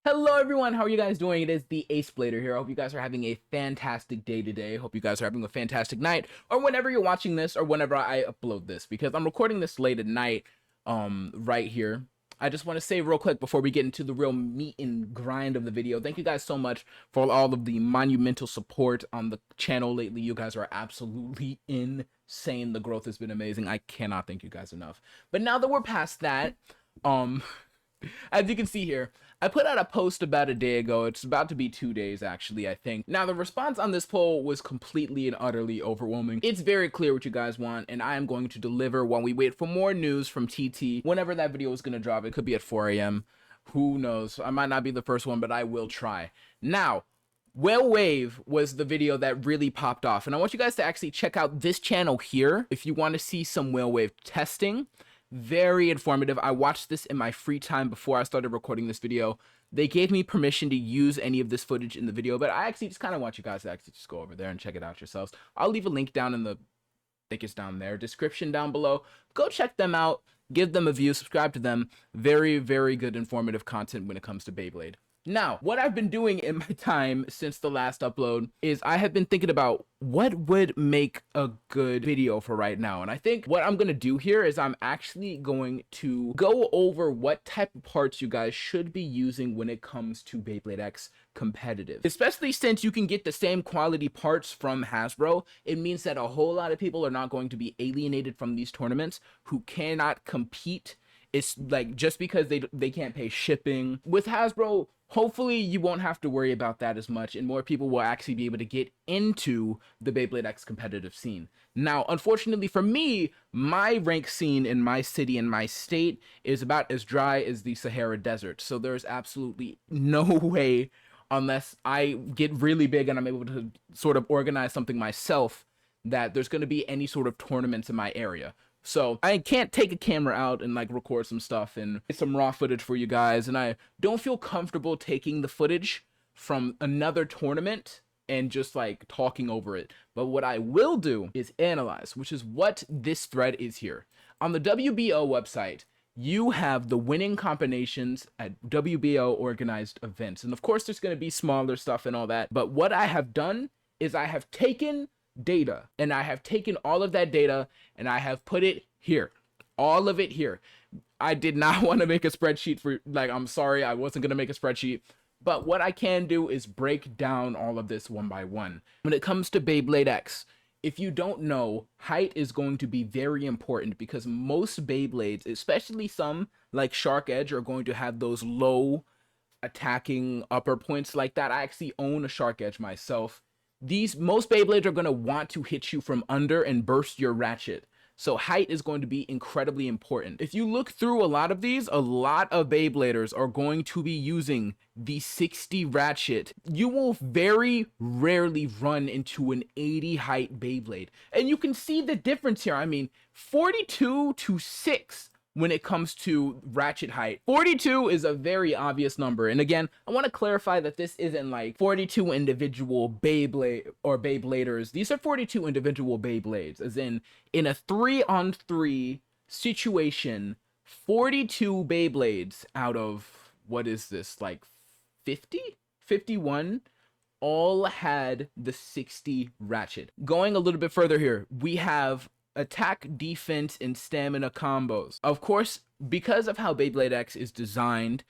Hello everyone, how are you guys doing? It is the BEYBLADE here. I hope you guys are having a fantastic day today. Hope you guys are having a fantastic night, or whenever you're watching this, or whenever I upload this, because I'm recording this late at night, right here. I just want to say real quick before we get into the real meat and grind of the video, thank you guys so much for all of the monumental support on the channel lately. You guys are absolutely insane. The growth has been amazing. I cannot thank you guys enough. But now that we're past that, as you can see here, I put out a post about a day ago. It's about to be 2 days, actually, I think. Now, the response on this poll was completely and utterly overwhelming. It's very clear what you guys want, and I am going to deliver while we wait for more news from TT. Whenever that video is going to drop, it could be at 4 a.m. Who knows? I might not be the first one, but I will try. Now, Whale Wave was the video that really popped off, and I want you guys to actually check out this channel here if you want to see some Whale Wave testing. Very informative. I watched this in my free time before I started recording this video. They gave me permission to use any of this footage in the video, but I actually just kind of want you guys to actually just go over there and check it out yourselves. I'll leave a link down in the, I think it's down there, description down below. Go check them out, give them a view, subscribe to them. Very, very good informative content when it comes to Beyblade. Now, what I've been doing in my time since the last upload is I have been thinking about what would make a good video for right now. And I think what I'm going to do here is I'm actually going to go over what type of parts you guys should be using when it comes to Beyblade X competitive. Especially since you can get the same quality parts from Hasbro, it means that a whole lot of people are not going to be alienated from these tournaments who cannot compete. It's like just because they can't pay shipping. With Hasbro, hopefully you won't have to worry about that as much, and more people will actually be able to get into the Beyblade X competitive scene. Now, unfortunately for me, my rank scene in my city and my state is about as dry as the Sahara Desert. So there's absolutely no way, unless I get really big and I'm able to sort of organize something myself, that there's going to be any sort of tournaments in my area. So I can't take a camera out and like record some stuff and get some raw footage for you guys. And I don't feel comfortable taking the footage from another tournament and just like talking over it. But what I will do is analyze, which is what this thread is here. On the WBO website, you have the winning combinations at WBO organized events. And of course, there's going to be smaller stuff and all that. But what I have done is I have taken data, and I have taken all of that data and I have put it here, all of it here. I did not want to make a spreadsheet for, like, I'm sorry, I wasn't going to make a spreadsheet, but what I can do is break down all of this one by one. When it comes to Beyblade X, if you don't know, height is going to be very important because most Beyblades, especially some like Shark Edge, are going to have those low attacking upper points like that. I actually own a Shark Edge myself. Most Beyblades are going to want to hit you from under and burst your ratchet. So height is going to be incredibly important. If you look through a lot of these, a lot of Beybladers are going to be using the 60 ratchet. You will very rarely run into an 80 height Beyblade. And you can see the difference here. I mean, 42 to 6. When it comes to ratchet height, 42 is a very obvious number. And again, I want to clarify that this isn't like 42 individual Beyblade or Beybladers. These are 42 individual Beyblades, as in a 3-on-3 situation, 42 Beyblades out of, what is this, like 50? 51? All had the 60 ratchet. Going a little bit further here, we have attack, defense, and stamina combos. Of course, because of how Beyblade X is designed,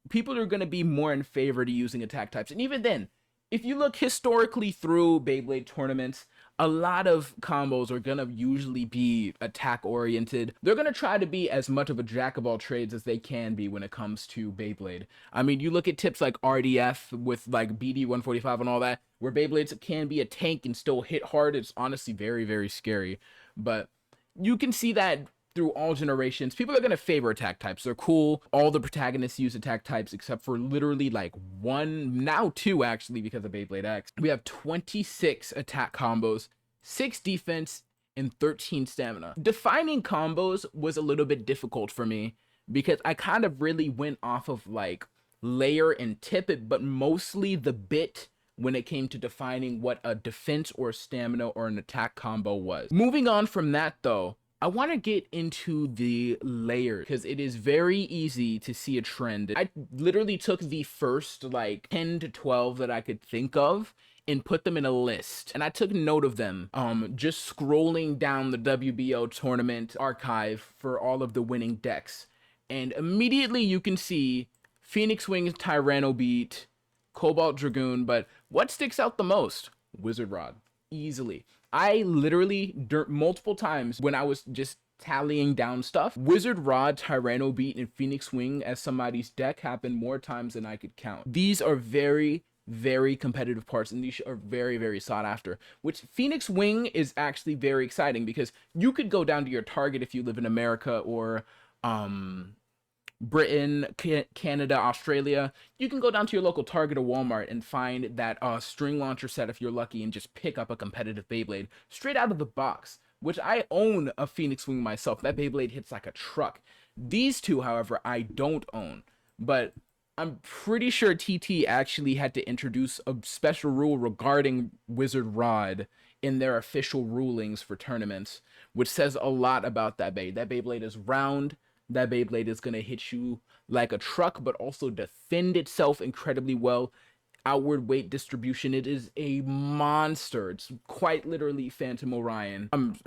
people are going to be more in favor to using attack types. And even then, if you look historically through Beyblade tournaments, a lot of combos are going to usually be attack oriented. They're going to try to be as much of a jack of all trades as they can be when it comes to Beyblade. I mean, you look at tips like RDF with like BD-145 and all that, where Beyblades can be a tank and still hit hard. It's honestly very, very scary. But you can see that through all generations, people are going to favor attack types. They're cool. All the protagonists use attack types except for literally like one, now two actually, because of Beyblade X. We have 26 attack combos, 6 defense, and 13 stamina. Defining combos was a little bit difficult for me because I kind of really went off of like layer and tip it, but mostly the bit when it came to defining what a defense or stamina or an attack combo was. Moving on from that though, I want to get into the layers because it is very easy to see a trend. I literally took the first like 10 to 12 that I could think of and put them in a list. And I took note of them. Just scrolling down the WBO tournament archive for all of the winning decks. And immediately you can see Phoenix Wings Tyranno beat Cobalt Dragoon, but what sticks out the most? Wizard Rod. Easily. I literally, multiple times when I was just tallying down stuff, Wizard Rod, Tyranno beat, and Phoenix Wing as somebody's deck happened more times than I could count. These are very, very competitive parts, and these are very, very sought after, which Phoenix Wing is actually very exciting because you could go down to your Target if you live in America or Britain, Canada, Australia. You can go down to your local Target or Walmart and find that string launcher set if you're lucky and just pick up a competitive Beyblade straight out of the box, which I own a Phoenix Wing myself. That Beyblade hits like a truck. These two, however, I don't own, but I'm pretty sure TT actually had to introduce a special rule regarding Wizard Rod in their official rulings for tournaments, which says a lot about that Beyblade. That Beyblade is round. That Beyblade is going to hit you like a truck, but also defend itself incredibly well. Outward weight distribution, it is a monster. It's quite literally Phantom Orion. I'm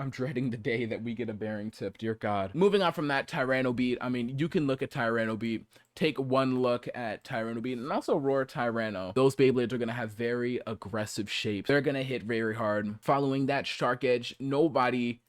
dreading the day that we get a bearing tip, dear God. Moving on from that, Tyranno beat. I mean, you can look at Tyranno beat, take one look at Tyranno beat, and also Roar Tyranno. Those Beyblades are gonna have very aggressive shapes. They're gonna hit very hard. Following that, Shark Edge, nobody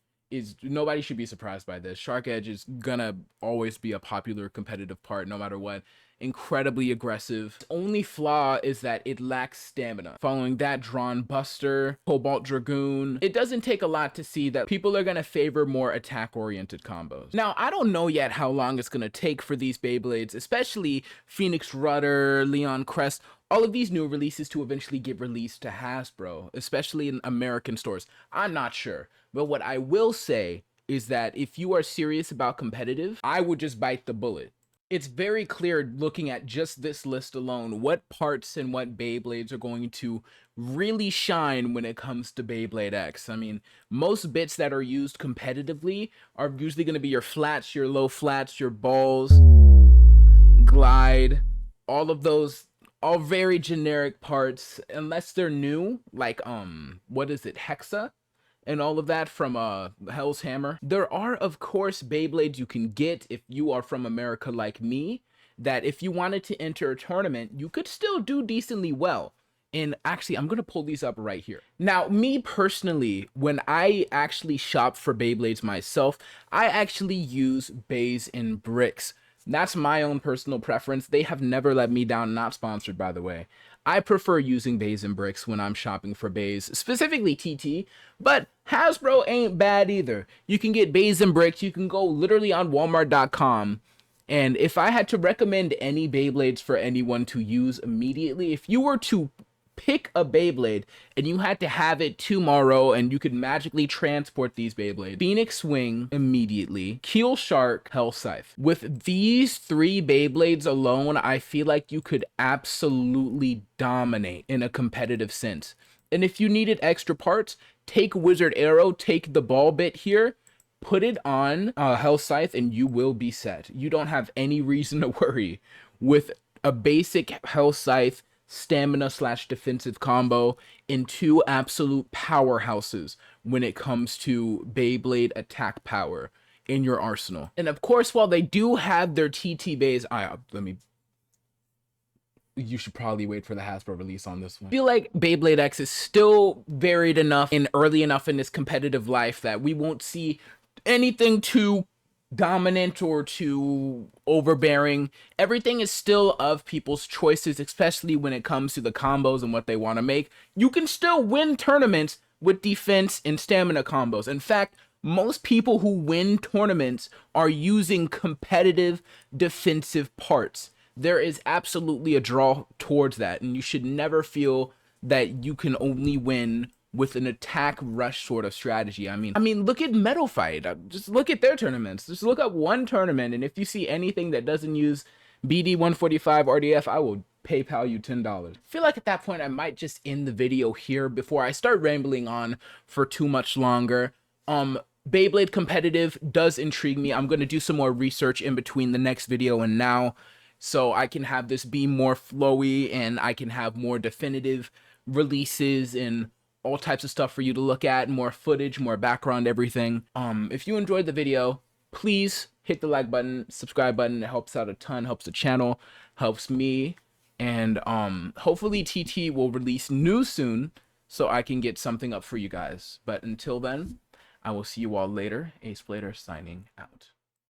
should be surprised by this. Shark Edge is gonna always be a popular competitive part no matter what. Incredibly aggressive. Only flaw is that it lacks stamina. Following that, Drawn Buster, Cobalt Dragoon. It doesn't take a lot to see that people are gonna favor more attack-oriented combos. Now, I don't know yet how long it's gonna take for these Beyblades, especially Phoenix Rudder, Leon Crest, all of these new releases to eventually get released to Hasbro, especially in American stores. I'm not sure. But what I will say is that if you are serious about competitive, I would just bite the bullet. It's very clear looking at just this list alone what parts and what Beyblades are going to really shine when it comes to Beyblade X. I mean, most bits that are used competitively are usually going to be your flats, your low flats, your balls, glide, all of those, all very generic parts, unless they're new, like, what is it, Hexa? And all of that from Hell's Hammer. There are, of course, Beyblades you can get if you are from America like me, that if you wanted to enter a tournament, you could still do decently well. And actually, I'm going to pull these up right here. Now, me personally, when I actually shop for Beyblades myself, I actually use bays and bricks. That's my own personal preference. They have never let me down, not sponsored, by the way. I prefer using bays and bricks when I'm shopping for bays, specifically TT, but Hasbro ain't bad either. You can get bays and bricks. You can go literally on Walmart.com. And if I had to recommend any Beyblades for anyone to use immediately, if you were to pick a Beyblade and you had to have it tomorrow and you could magically transport these Beyblades, Phoenix Wing immediately, Keel Shark, Hell Scythe. With these three Beyblades alone, I feel like you could absolutely dominate in a competitive sense. And if you needed extra parts, take Wizard Arrow, take the ball bit here, put it on Hell Scythe, and you will be set. You don't have any reason to worry with a basic Hell Scythe stamina / defensive combo in two absolute powerhouses when it comes to Beyblade attack power in your arsenal. And of course, while they do have their TT bays, you should probably wait for the Hasbro release on this one. I feel like Beyblade X is still varied enough and early enough in its competitive life that we won't see anything too dominant or too overbearing. Everything is still of people's choices, especially when it comes to the combos and what they want to make. You can still win tournaments with defense and stamina combos. In fact, most people who win tournaments are using competitive defensive parts. There is absolutely a draw towards that, and you should never feel that you can only win with an attack rush sort of strategy. I mean, look at Metal Fight. Just look at their tournaments. Just look up one tournament, and if you see anything that doesn't use BD 145 RDF, I will PayPal you $10. I feel like at that point I might just end the video here before I start rambling on for too much longer. Beyblade competitive does intrigue me. I'm going to do some more research in between the next video and now, so I can have this be more flowy and I can have more definitive releases and all types of stuff for you to look at, more footage, more background, everything. If you enjoyed the video, please hit the like button, subscribe button. It helps out a ton, helps the channel, helps me, and hopefully TT will release news soon so I can get something up for you guys. But until then, I will see you all later. BEYBLADE signing out.